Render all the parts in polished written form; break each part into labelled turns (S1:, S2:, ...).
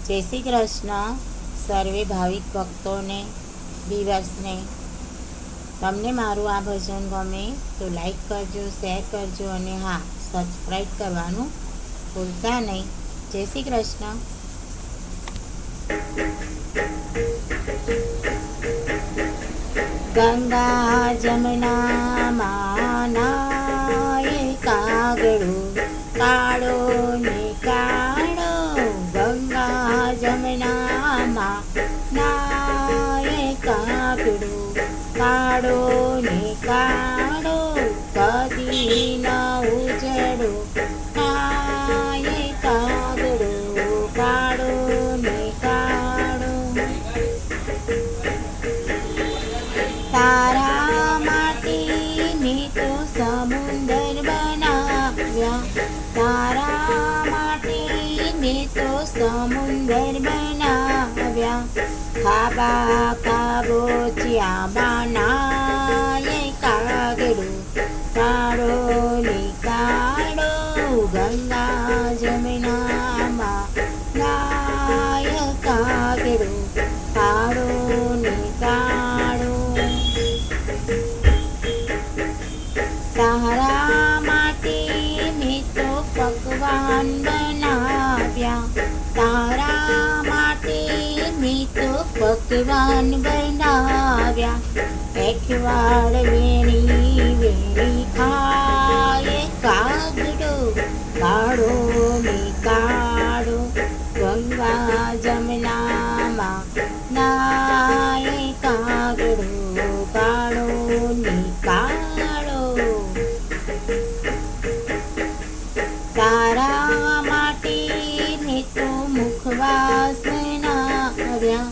S1: जय श्री कृष्ण सर्वे भाविक भक्तों ने व्यूअर्स ने तमने मारू आ भजन गमे तो लाइक करजो, शेर करजो और हाँ सब्सक्राइब करवानुं भूलता नहीं। जय श्री कृष्ण। गंगा जमुना मानाए कागड़ो काड़ो ने काड़ो, गंगा जमुना मानाए कागड़ो काड़ो ने काड़ो, कदी न उजड़ो आए कागड़ो काड़ो ने काड़ो। तारा माटी ने तो समुंदर बनाव्या, तारा माटी ने तो समुंदर बनाव्या, खाबा खाबोचिया बनाए कागड़ो काड़ो ने काड़ो, गंगा जमुना मानाए कागड़ो काड़ो ने काड़ो। तारा माटी में तो पकवान बनाव्या, तारा माटी में तो पकवान बनाव्या, एक वार वेणी वेणी खाए कागड़ो काड़ो ने काड़ो, गंगा जमुना मानाए कागड़ो काड़ो ने काड़ो। तारा माटी ने तो मुखवास बनाव्या,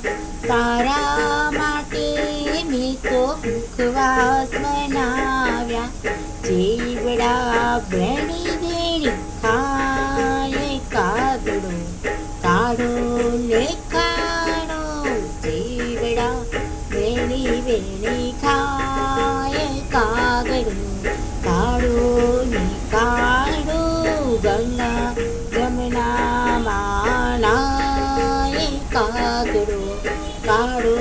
S1: तारा माटी ने तो मुखवास बनाव्या, जीवड़ा भेणी भेणी खाए कागड़ो काड़ो ने काड़ो, जीवड़ा भेणी भेणी खाए कागड़ो काड़ो ने काड़ो, गंगा जमुना मानाए कागड़ो काड़ो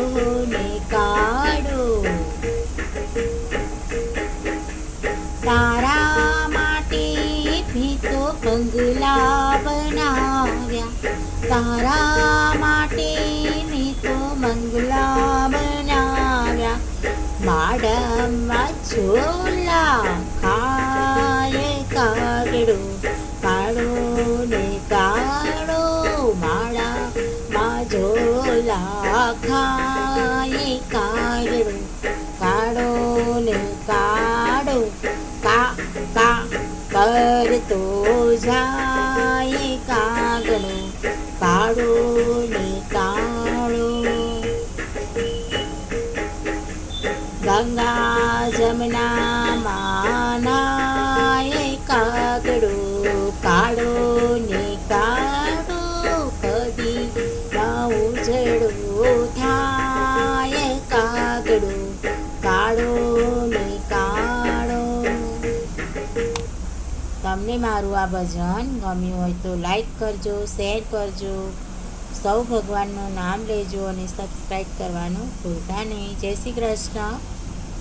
S1: ने काड़ो। तारा माटी भी तो बंगला बनाव्या, तारा माटी भी तो बंगला बनाव्या, माडमा झोला खाए कागड़ो काड़ो ने काड़ो, माड़ा झोला खाए कागड़ो काड़ो ने काड़ो, का का कर तो जाए कागड़ो काड़ो ने काड़ो। गंगा जमुना मानाए कागड़ो काड़ो ने काड़ो, कदी न उजड़ो थाए कागड़ो काड़ो ने काड़ो। तमने मारू आ भजन गम्युं होय तो लाइक करजो, शेर करजो, सौ भगवाननुं नाम लेजो और सब्सक्राइब करवानुं भूलता नहीं। जय श्री कृष्ण।